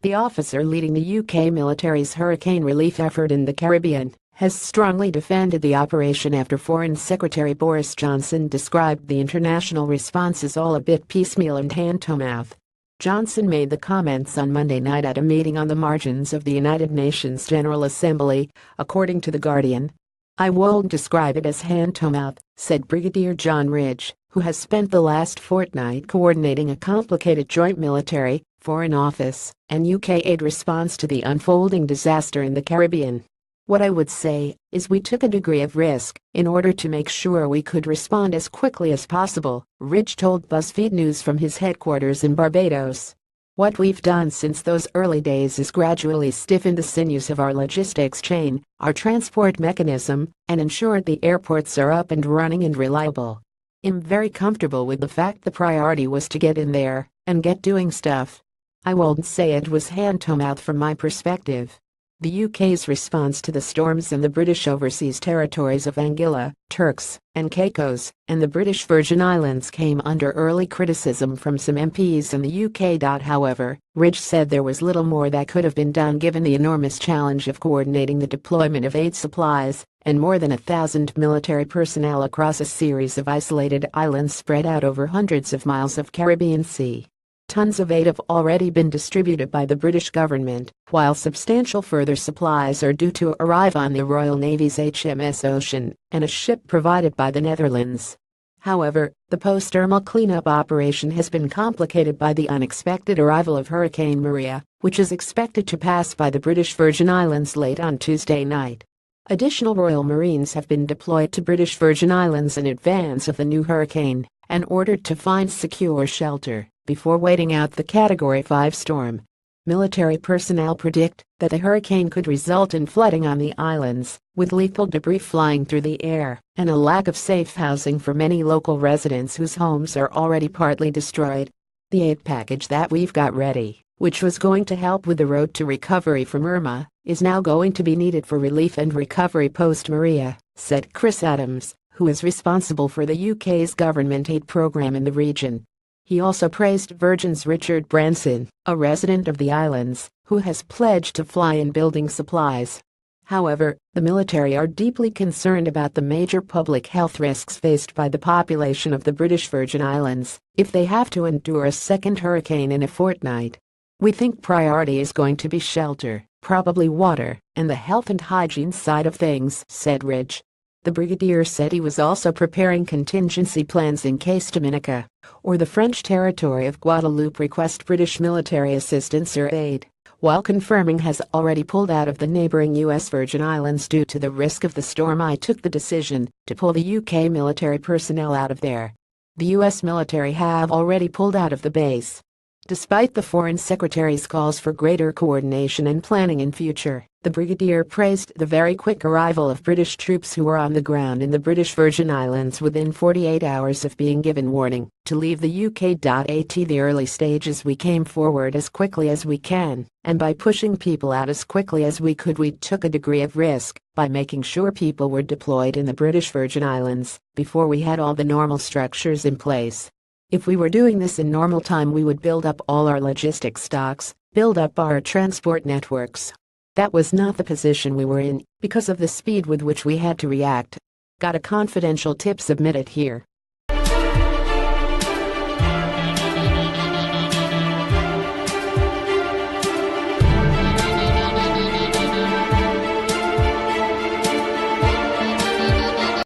the officer leading the UK military's hurricane relief effort in the Caribbean, has strongly defended the operation after Foreign Secretary Boris Johnson described the international response as all a bit piecemeal and hand-to-mouth. Johnson made the comments on Monday night at a meeting on the margins of the United Nations General Assembly, according to The Guardian. "I won't describe it as hand-to-mouth," said Brigadier John Ridge, who has spent the last fortnight coordinating a complicated joint military, Foreign Office, and UK aid response to the unfolding disaster in the Caribbean. "What I would say is we took a degree of risk in order to make sure we could respond as quickly as possible," Ridge told BuzzFeed News from his headquarters in Barbados. "What we've done since those early days is gradually stiffened the sinews of our logistics chain, our transport mechanism, and ensured the airports are up and running and reliable. I'm very comfortable with the fact the priority was to get in there and get doing stuff. I won't say it was hand-to-mouth from my perspective." The UK's response to the storms in the British overseas territories of Anguilla, Turks and Caicos, and the British Virgin Islands came under early criticism from some MPs in the UK. However, Ridge said there was little more that could have been done given the enormous challenge of coordinating the deployment of aid supplies and more than 1,000 military personnel across a series of isolated islands spread out over hundreds of miles of Caribbean Sea. Tons of aid have already been distributed by the British government, while substantial further supplies are due to arrive on the Royal Navy's HMS Ocean and a ship provided by the Netherlands. However, the post-Irma cleanup operation has been complicated by the unexpected arrival of Hurricane Maria, which is expected to pass by the British Virgin Islands late on Tuesday night. Additional Royal Marines have been deployed to British Virgin Islands in advance of the new hurricane and ordered to find secure shelter before waiting out the Category 5 storm. Military personnel predict that the hurricane could result in flooding on the islands, with lethal debris flying through the air, and a lack of safe housing for many local residents whose homes are already partly destroyed. The aid package that we've got ready, which was going to help with the road to recovery from Irma, is now going to be needed for relief and recovery post-Maria, said Chris Adams, who is responsible for the UK's government aid program in the region. He also praised Virgin's Richard Branson, a resident of the islands, who has pledged to fly in building supplies. However, the military are deeply concerned about the major public health risks faced by the population of the British Virgin Islands if they have to endure a second hurricane in a fortnight. "We think priority is going to be shelter, probably water, and the health and hygiene side of things," said Ridge. The brigadier said he was also preparing contingency plans in case Dominica or the French territory of Guadeloupe request British military assistance or aid, while confirming has already pulled out of the neighboring U.S. Virgin Islands due to the risk of the storm. "I took the decision to pull the UK military personnel out of there. The U.S. military have already pulled out of the base." Despite the Foreign Secretary's calls for greater coordination and planning in future, the brigadier praised the very quick arrival of British troops who were on the ground in the British Virgin Islands within 48 hours of being given warning to leave the UK. At the early stages we came forward as quickly as we can, and by pushing people out as quickly as we could we took a degree of risk by making sure people were deployed in the British Virgin Islands before we had all the normal structures in place. If we were doing this in normal time we would build up all our logistics stocks, build up our transport networks. That was not the position we were in because of the speed with which we had to react. Got a confidential tip submitted here.